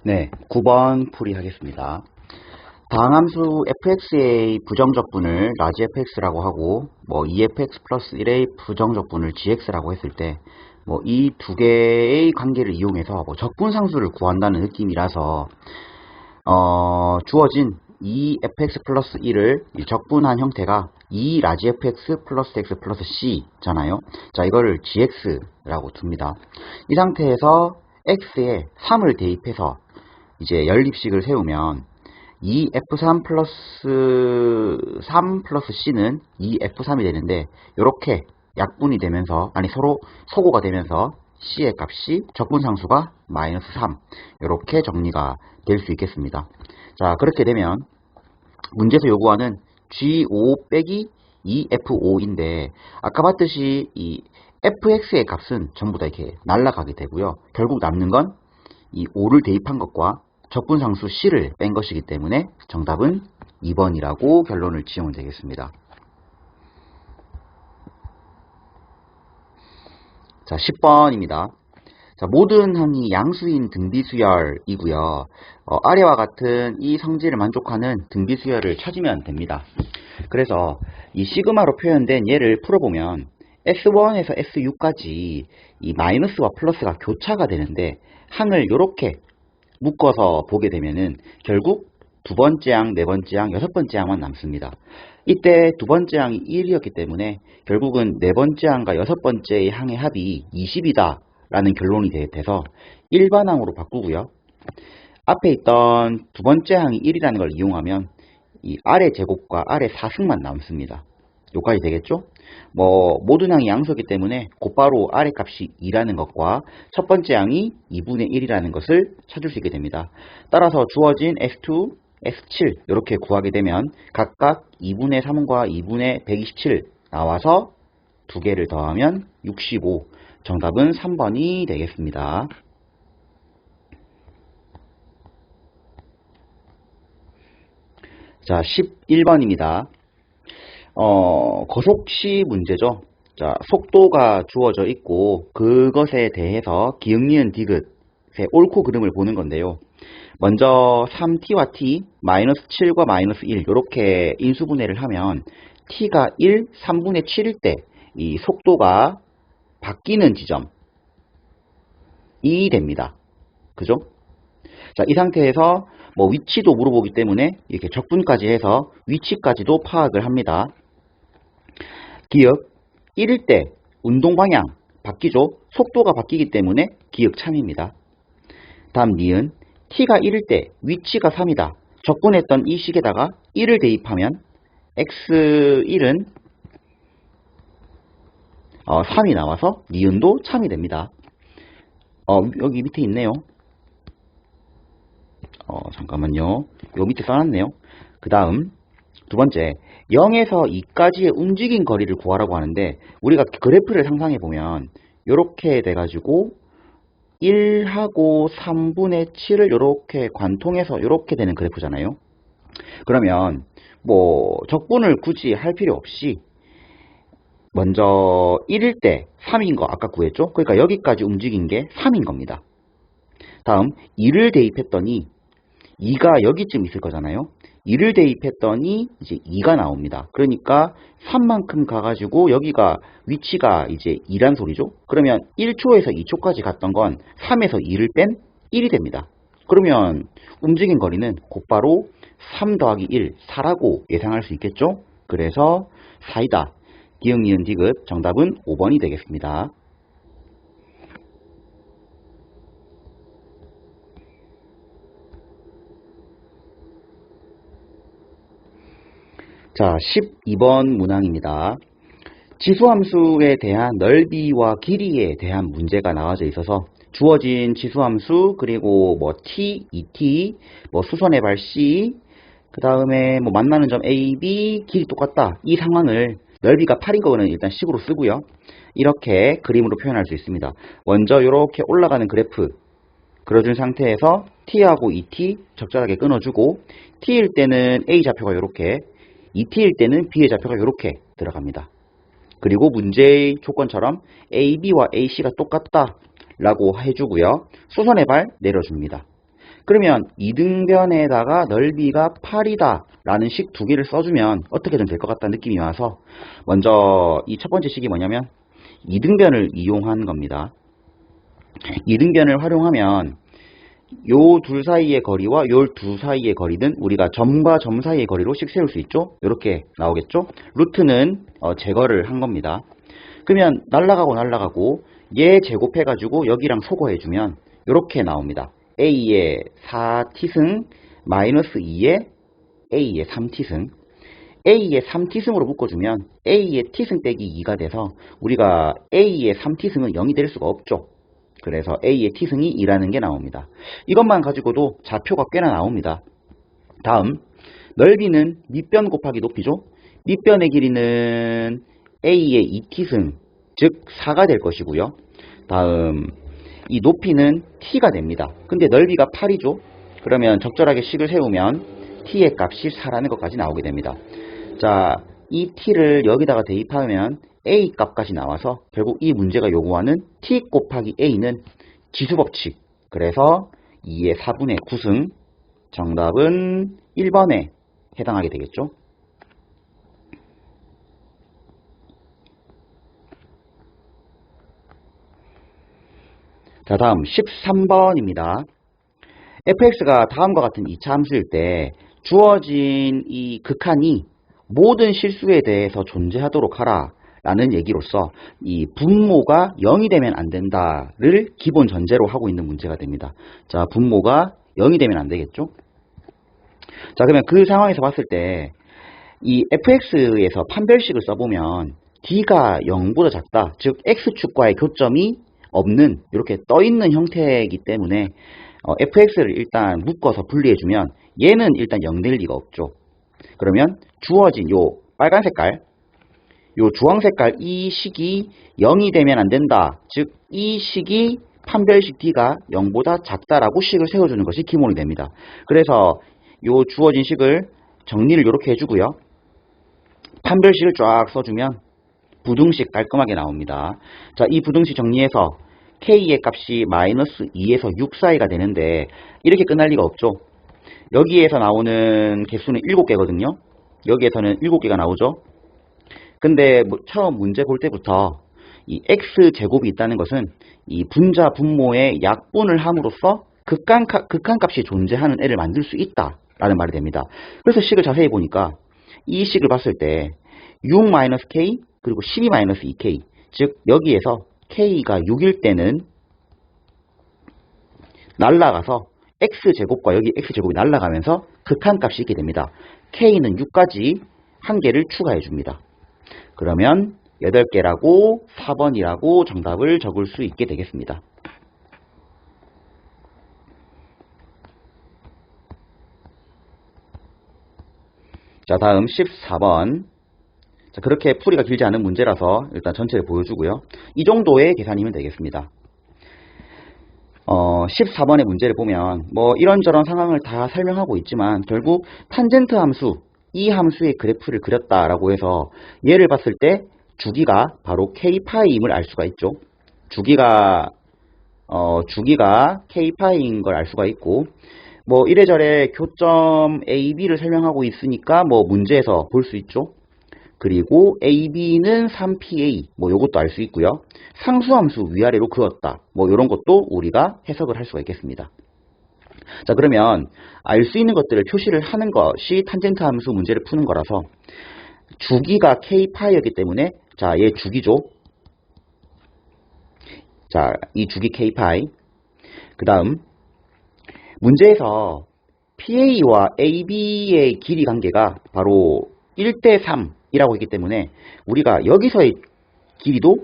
네, 9번 풀이하겠습니다. 다항함수 fx의 부정적분을 라지 fx라고 하고 뭐 2fx 플러스 1의 부정적분을 gx라고 했을 때 뭐 이 두 개의 관계를 이용해서 뭐 적분상수를 구한다는 느낌이라서 주어진 2fx 플러스 1을 적분한 형태가 2 라지 fx 플러스 x 플러스 c잖아요. 자, 이거를 gx라고 둡니다. 이 상태에서 x에 3을 대입해서 이제 연립식을 세우면 2f3 플러스 3 플러스 c는 2f3이 되는데 이렇게 약분이 되면서 서로 소고가 되면서 c의 값이 적분상수가 마이너스 3 이렇게 정리가 될 수 있겠습니다. 자, 그렇게 되면 문제에서 요구하는 G5 빼기 2F5인데 아까 봤듯이 이 fx의 값은 전부 다 이렇게 날아가게 되고요. 결국 남는 건 이 5를 대입한 것과 적분상수 C를 뺀 것이기 때문에 정답은 2번이라고 결론을 지으면 되겠습니다. 자, 10번입니다. 자, 모든 항이 양수인 등비수열이고요. 아래와 같은 이 성질을 만족하는 등비수열을 찾으면 됩니다. 그래서 이 시그마로 표현된 얘를 풀어보면 S1에서 S6까지 이 마이너스와 플러스가 교차가 되는데 항을 이렇게 묶어서 보게 되면은 결국 두 번째 항, 네 번째 항, 여섯 번째 항만 남습니다. 이때 두 번째 항이 1이었기 때문에 결국은 네 번째 항과 여섯 번째 항의 합이 20이다 라는 결론이 돼서 일반항으로 바꾸고요. 앞에 있던 두 번째 항이 1이라는 걸 이용하면 이 아래 제곱과 아래 사승만 남습니다. 여기까지 되겠죠? 뭐 모든 항이 양수이기 때문에 곧바로 아래 값이 2라는 것과 첫 번째 항이 2분의 1이라는 것을 찾을 수 있게 됩니다. 따라서 주어진 S2, S7 이렇게 구하게 되면 각각 2분의 3과 2분의 127 나와서 두 개를 더하면 65. 정답은 3번이 되겠습니다. 자, 11번입니다. 거속시 문제죠. 자, 속도가 주어져 있고 그것에 대해서 기역, 니은, 디귿의 옳고 그름을 보는 건데요. 먼저 3t와 t, 마이너스 7과 마이너스 1 이렇게 인수분해를 하면 t가 1, 3분의 7일 때 이 속도가 바뀌는 지점이 됩니다. 그죠? 자, 이 상태에서 뭐 위치도 물어보기 때문에 이렇게 적분까지 해서 위치까지도 파악을 합니다. 기역 1일 때 운동 방향 바뀌죠. 속도가 바뀌기 때문에 기역 참입니다. 다음 니은 t가 1일 때 위치가 3이다. 적분했던 이 식에다가 1을 대입하면 x1은 3이 나와서 니은도 참이 됩니다. 여기 밑에 있네요. 잠깐만요. 요 밑에 써놨네요. 그 다음 두 번째 0에서 2까지의 움직인 거리를 구하라고 하는데 우리가 그래프를 상상해 보면 이렇게 돼가지고 1하고 3분의 7을 이렇게 관통해서 이렇게 되는 그래프잖아요. 그러면 뭐 적분을 굳이 할 필요 없이 먼저 1일 때 3인 거 아까 구했죠? 그러니까 여기까지 움직인 게 3인 겁니다. 다음 2를 대입했더니 2가 여기쯤 있을 거잖아요. 2를 대입했더니 이제 2가 나옵니다. 그러니까 3만큼 가가지고 여기가 위치가 이제 2란 소리죠. 그러면 1초에서 2초까지 갔던 건 3에서 2를 뺀 1이 됩니다. 그러면 움직인 거리는 곧바로 3 더하기 1, 4라고 예상할 수 있겠죠. 그래서 4이다. 기역, 니은, 디귿 정답은 5번이 되겠습니다. 자, 12번 문항입니다. 지수함수에 대한 넓이와 길이에 대한 문제가 나와져 있어서 주어진 지수함수 그리고 뭐 t, 2t, 뭐 수선의 발 c, 그 다음에 뭐 만나는 점 a, b, 길이 똑같다. 이 상황을 넓이가 8인 거는 일단 식으로 쓰고요. 이렇게 그림으로 표현할 수 있습니다. 먼저 이렇게 올라가는 그래프 그려준 상태에서 t하고 2t 적절하게 끊어주고 t일 때는 a 좌표가 이렇게 2t일 때는 b의 좌표가 이렇게 들어갑니다. 그리고 문제의 조건처럼 a, b와 a, c가 똑같다 라고 해주고요. 수선의 발 내려줍니다. 그러면 이등변에다가 넓이가 8이다 라는 식 두 개를 써주면 어떻게든 될 것 같다는 느낌이 와서 먼저 이 첫 번째 식이 뭐냐면 이등변을 이용한 겁니다. 이등변을 활용하면 요 둘 사이의 거리와 요 둘 사이의 거리는 우리가 점과 점 사이의 거리로 식 세울 수 있죠. 이렇게 나오겠죠. 루트는 제거를 한 겁니다. 그러면 날라가고 얘 제곱해가지고 여기랑 소거해주면 이렇게 나옵니다. a의 4t승 마이너스 2의 a의 3t승. a의 3t승으로 묶어주면 a의 t승 빼기 2가 돼서 우리가 a의 3t승은 0이 될 수가 없죠. 그래서 a의 t승이 2라는 게 나옵니다. 이것만 가지고도 좌표가 꽤나 나옵니다. 다음 넓이는 밑변 곱하기 높이죠. 밑변의 길이는 a의 2t승 즉 4가 될 것이고요. 다음 이 높이는 t가 됩니다. 근데 넓이가 8이죠. 그러면 적절하게 식을 세우면 t의 값이 4라는 것까지 나오게 됩니다. 자, 이 t를 여기다가 대입하면 a 값까지 나와서 결국 이 문제가 요구하는 t 곱하기 a는 지수법칙. 그래서 2의 4분의 9승 정답은 1번에 해당하게 되겠죠. 자, 다음 13번입니다. fx가 다음과 같은 2차 함수일 때 주어진 이 극한이 모든 실수에 대해서 존재하도록 하라 라는 얘기로서 이 분모가 0이 되면 안 된다를 기본 전제로 하고 있는 문제가 됩니다. 자, 분모가 0이 되면 안 되겠죠. 자, 그러면 그 상황에서 봤을 때 이 fx에서 판별식을 써보면 d가 0보다 작다, 즉 x축과의 교점이 없는 이렇게 떠있는 형태이기 때문에 fx를 일단 묶어서 분리해주면 얘는 일단 0 될 리가 없죠. 그러면 주어진 요 빨간 색깔, 요 주황 색깔 이 식이 0이 되면 안 된다. 즉 이 식이 판별식 d가 0보다 작다라고 식을 세워주는 것이 기본이 됩니다. 그래서 요 주어진 식을 정리를 이렇게 해주고요. 판별식을 쫙 써주면 부등식 깔끔하게 나옵니다. 자, 이 부등식 정리해서 k의 값이 마이너스 2에서 6 사이가 되는데 이렇게 끝날 리가 없죠. 여기에서 나오는 개수는 7개거든요. 여기에서는 7개가 나오죠. 근데 처음 문제 볼 때부터 이 x제곱이 있다는 것은 이 분자 분모의 약분을 함으로써 극한값이 존재하는 애를 만들 수 있다라는 말이 됩니다. 그래서 식을 자세히 보니까 이 식을 봤을 때 6-k 그리고 12-2k 즉 여기에서 k가 6일 때는 날라가서 x제곱과 여기 x제곱이 날라가면서 극한값이 있게 됩니다. k는 6까지 한 개를 추가해 줍니다. 그러면 8개라고 4번이라고 정답을 적을 수 있게 되겠습니다. 자, 다음 14번. 자, 그렇게 풀이가 길지 않은 문제라서 일단 전체를 보여주고요. 이 정도의 계산이면 되겠습니다. 14번의 문제를 보면 이런저런 상황을 다 설명하고 있지만 결국 탄젠트 함수, 이 함수의 그래프를 그렸다라고 해서 얘를 봤을 때 주기가 바로 k파이임을 알 수가 있죠. 주기가 k파이인 걸 알 수가 있고 이래저래 교점 AB를 설명하고 있으니까 문제에서 볼 수 있죠. 그리고 AB는 3PA 요것도 알 수 있고요. 상수함수 위아래로 그었다 요런 것도 우리가 해석을 할 수가 있겠습니다. 자, 그러면 알 수 있는 것들을 표시를 하는 것이 탄젠트 함수 문제를 푸는 거라서 주기가 k파이였기 때문에 자, 얘 주기죠. 자, 이 주기 k파이. 그 다음 문제에서 PA와 AB의 길이 관계가 바로 1대3 이라고 했기 때문에 우리가 여기서의 길이도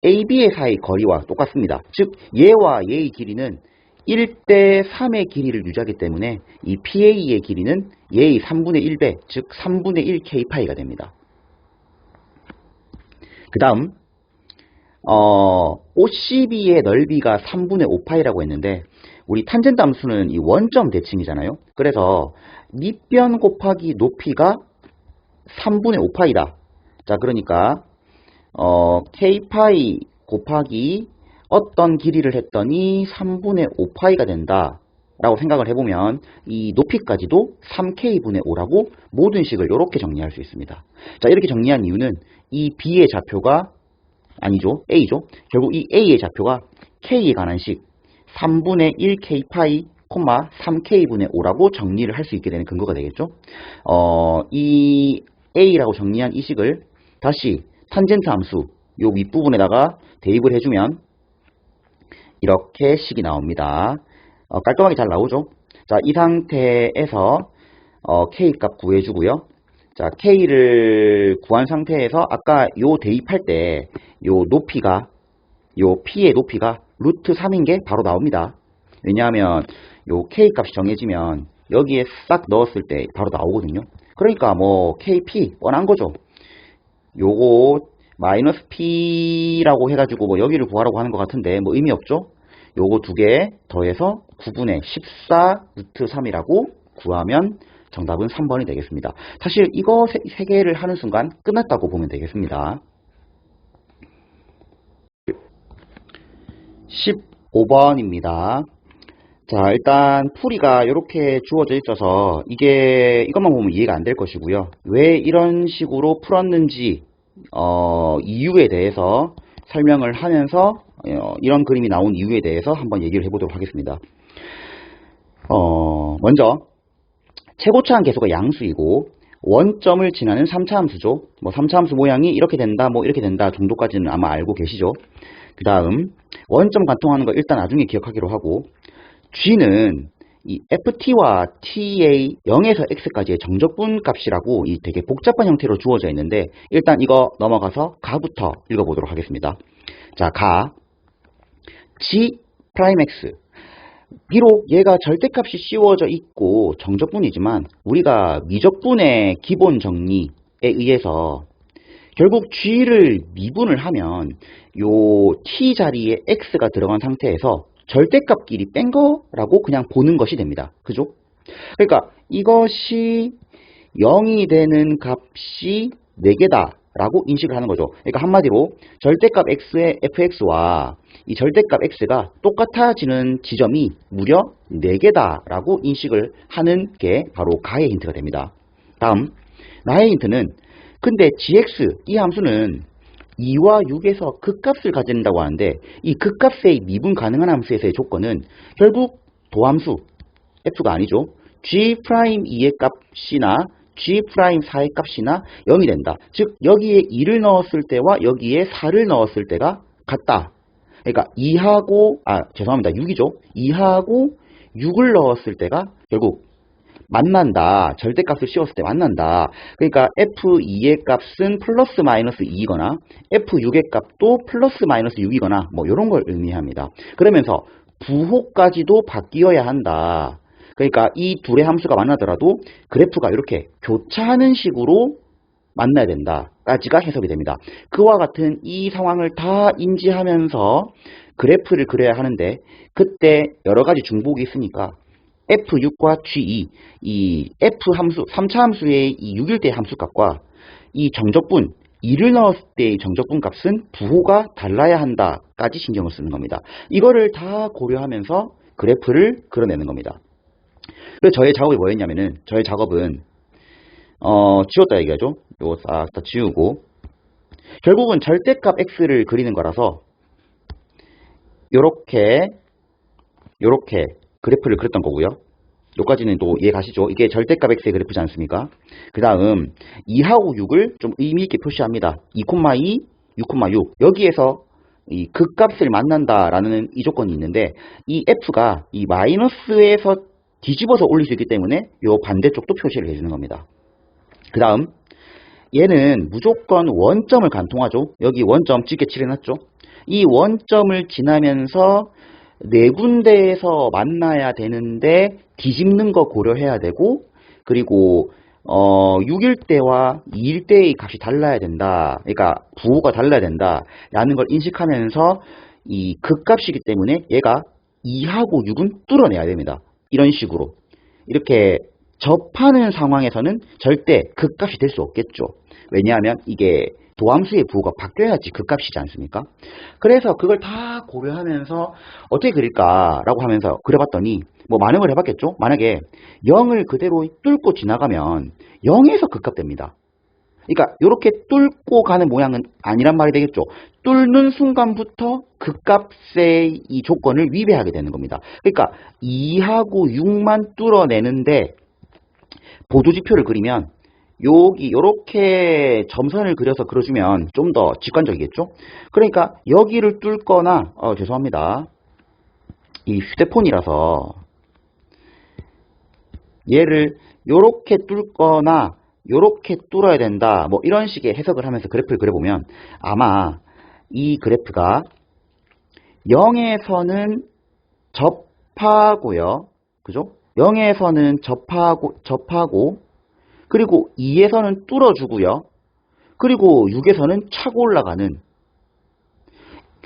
AB의 사이 거리와 똑같습니다. 즉 얘와 얘의 길이는 1대3의 길이를 유지하기 때문에 이 PA의 길이는 얘의 3분의 1배, 즉 3분의 1 K파이가 됩니다. 그 다음 OCB의 넓이가 3분의 5파이라고 했는데 우리 탄젠트 함수는 이 원점 대칭이잖아요. 그래서 밑변 곱하기 높이가 3분의 5파이다. 자, 그러니까 k파이 곱하기 어떤 길이를 했더니 3분의 5파이가 된다. 라고 생각을 해보면 이 높이까지도 3k분의 5라고 모든 식을 이렇게 정리할 수 있습니다. 자, 이렇게 정리한 이유는 이 b의 좌표가 아니죠, a죠. 결국 이 a의 좌표가 k에 관한 식 3분의 1k 파이 3k분의 5라고 정리를 할 수 있게 되는 근거가 되겠죠. 이 a라고 정리한 이 식을 다시 탄젠트 함수 요 윗부분에다가 대입을 해주면 이렇게 식이 나옵니다. 깔끔하게 잘 나오죠. 자, 이 상태에서 k 값 구해주고요. 자, k를 구한 상태에서 아까 요 대입할 때 요 높이가 요 p의 높이가 루트 3인 게 바로 나옵니다. 왜냐하면 요 k 값이 정해지면 여기에 싹 넣었을 때 바로 나오거든요. 그러니까 뭐 kp 뻔한 거죠. 요거 마이너스 p라고 해가지고 뭐 여기를 구하라고 하는 것 같은데 뭐 의미 없죠. 요거 두 개 더해서 9분의 14 루트 3이라고 구하면 정답은 3번이 되겠습니다. 사실 이거 세 개를 하는 순간 끝났다고 보면 되겠습니다. 15번입니다. 자, 일단 풀이가 이렇게 주어져 있어서 이것만 보면 이해가 안 될 것이고요. 왜 이런 식으로 풀었는지 이유에 대해서 설명을 하면서 이런 그림이 나온 이유에 대해서 한번 얘기를 해보도록 하겠습니다. 먼저 최고차항 계수가 양수이고 원점을 지나는 3차 함수죠. 뭐 3차 함수 모양이 이렇게 된다, 뭐 이렇게 된다 정도까지는 아마 알고 계시죠. 그 다음 원점 관통하는 거 일단 나중에 기억하기로 하고 g는 이 ft와 t의 0에서 x까지의 정적분 값이라고 이 되게 복잡한 형태로 주어져 있는데 일단 이거 넘어가서 가부터 읽어보도록 하겠습니다. 자, 가 g 프라임 x 비록 얘가 절대값이 씌워져 있고 정적분이지만 우리가 미적분의 기본 정리에 의해서 결국 g를 미분을 하면 요 t 자리에 x가 들어간 상태에서 절대값끼리 뺀 거라고 그냥 보는 것이 됩니다. 그죠? 그러니까 이것이 0이 되는 값이 4개다 라고 인식을 하는 거죠. 그러니까 한마디로 절대값 x의 fx와 이 절대값 x가 똑같아지는 지점이 무려 4개다 라고 인식을 하는 게 바로 가의 힌트가 됩니다. 다음 나의 힌트는 근데 gx 이 함수는 2와 6에서 극값을 가진다고 하는데 이 극값의 미분 가능한 함수에서의 조건은 결국 도함수 f가 아니죠. g'2의 값이나 g'4의 값이나 0이 된다. 즉 여기에 2를 넣었을 때와 여기에 4를 넣었을 때가 같다. 그러니까 6이죠. 2하고 6을 넣었을 때가 결국 만난다. 절대값을 씌웠을 때 만난다. 그러니까 f2의 값은 플러스 마이너스 2이거나 f6의 값도 플러스 마이너스 6이거나 뭐 이런 걸 의미합니다. 그러면서 부호까지도 바뀌어야 한다. 그러니까 이 둘의 함수가 만나더라도 그래프가 이렇게 교차하는 식으로 만나야 된다까지가 해석이 됩니다. 그와 같은 이 상황을 다 인지하면서 그래프를 그려야 하는데 그때 여러 가지 중복이 있으니까 F6과 G2, 이 F 함수, 3차 함수의 이 6일 때 함수값과 이 정적분, 2를 넣었을 때의 정적분 값은 부호가 달라야 한다까지 신경을 쓰는 겁니다. 이거를 다 고려하면서 그래프를 그려내는 겁니다. 그래서 저의 작업이 뭐였냐면은, 저의 작업은, 지웠다 얘기하죠. 이거 싹 다 지우고, 결국은 절대값 X를 그리는 거라서, 요렇게 그래프를 그렸던 거고요. 여기까지는 또 이해 가시죠? 이게 절대값 x의 그래프지 않습니까? 그 다음 2하고 6을 좀 의미있게 표시합니다. 2,2, 6,6 여기에서 이 극값을 만난다라는 이 조건이 있는데 이 f가 이 마이너스에서 뒤집어서 올릴 수 있기 때문에 이 반대쪽도 표시를 해주는 겁니다. 그 다음 얘는 무조건 원점을 관통하죠. 여기 원점 짙게 칠해놨죠. 이 원점을 지나면서 네 군데에서 만나야 되는데 뒤집는 거 고려해야 되고 그리고 6일 때와 2일 때의 값이 달라야 된다. 그러니까 부호가 달라야 된다. 라는 걸 인식하면서 이 극값이기 때문에 얘가 2하고 6은 뚫어내야 됩니다. 이런 식으로. 이렇게 접하는 상황에서는 절대 극값이 될 수 없겠죠. 왜냐하면 이게 도함수의 부호가 바뀌어야지 그 값이지 않습니까? 그래서 그걸 다 고려하면서 어떻게 그릴까라고 하면서 그려봤더니 뭐 많은 걸 해봤겠죠? 만약에 0을 그대로 뚫고 지나가면 0에서 그 값 됩니다. 그러니까 이렇게 뚫고 가는 모양은 아니란 말이 되겠죠. 뚫는 순간부터 그 값의 이 조건을 위배하게 되는 겁니다. 그러니까 2하고 6만 뚫어내는데 보조지표를 그리면 여기 이렇게 점선을 그려서 그려주면 좀 더 직관적이겠죠. 그러니까 여기를 뚫거나 죄송합니다. 이 휴대폰이라서 얘를 이렇게 뚫거나 요렇게 뚫어야 된다. 뭐 이런 식의 해석을 하면서 그래프를 그려보면 아마 이 그래프가 0에서는 접하고요. 그죠? 0에서는 접하고 그리고 2에서는 뚫어주고요. 그리고 6에서는 차고 올라가는.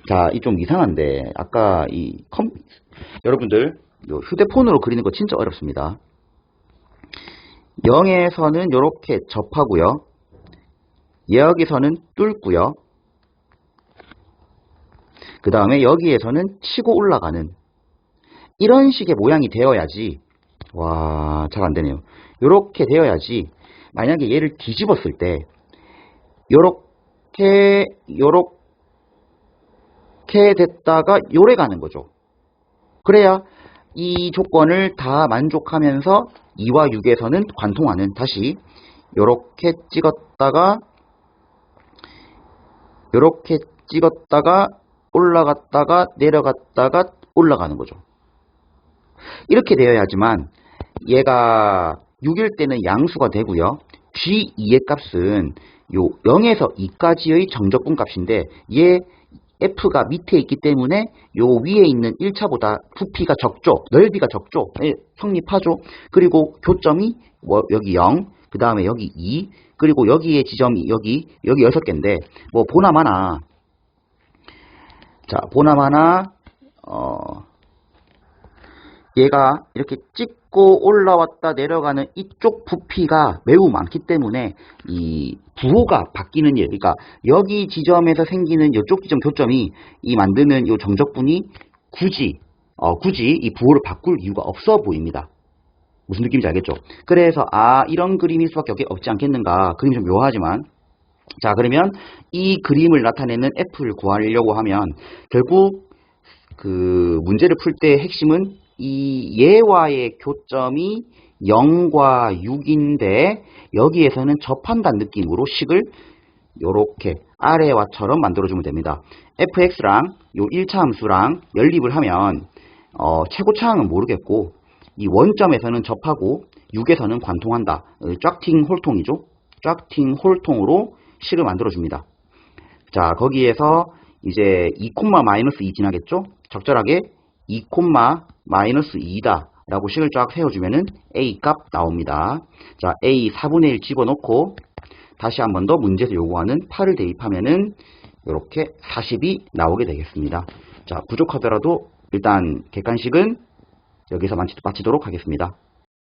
자, 이 좀 이상한데 아까 여러분들 휴대폰으로 그리는 거 진짜 어렵습니다. 0에서는 이렇게 접하고요. 여기서는 뚫고요. 그 다음에 여기에서는 치고 올라가는 이런 식의 모양이 되어야지 와, 잘 안되네요. 이렇게 되어야지 만약에 얘를 뒤집었을 때 요렇게 됐다가 요래 가는 거죠. 그래야 이 조건을 다 만족하면서 2와 6에서는 관통하는 다시 요렇게 찍었다가 올라갔다가 내려갔다가 올라가는 거죠. 이렇게 되어야지만 얘가 6일 때는 양수가 되고요. G2의 값은 요 0에서 2까지의 정적분 값인데 얘 F가 밑에 있기 때문에 요 위에 있는 1차보다 부피가 적죠. 넓이가 적죠. 성립하죠. 그리고 교점이 여기 0, 그 다음에 여기 2, 그리고 여기에 지점이 여기 6개인데 뭐 보나마나 자 보나마나 얘가 이렇게 찍고 올라왔다 내려가는 이쪽 부피가 매우 많기 때문에 이 부호가 바뀌는 일, 그러니까 여기 지점에서 생기는 이쪽 지점 교점이 이 만드는 이 정적분이 굳이 이 부호를 바꿀 이유가 없어 보입니다. 무슨 느낌인지 알겠죠? 그래서 이런 그림일 수밖에 없지 않겠는가. 그림이 좀 묘하지만 자 그러면 이 그림을 나타내는 F를 구하려고 하면 결국 그 문제를 풀 때 핵심은 이 얘와의 교점이 0과 6인데 여기에서는 접한다는 느낌으로 식을 요렇게 아래와처럼 만들어주면 됩니다. fx랑 요 1차 함수랑 연립을 하면 최고차항은 모르겠고 이 원점에서는 접하고 6에서는 관통한다. 쫙팅 홀통이죠. 쫙팅 홀통으로 식을 만들어줍니다. 자 거기에서 이제 2, 마이너스 2 지나겠죠? 적절하게 2, 마이너스 2다 라고 식을 쫙 세워주면은 A 값 나옵니다. 자 A 4분의 1 집어넣고 다시 한 번 더 문제에서 요구하는 8을 대입하면은 이렇게 40이 나오게 되겠습니다. 자 부족하더라도 일단 객관식은 여기서 마치도록 하겠습니다.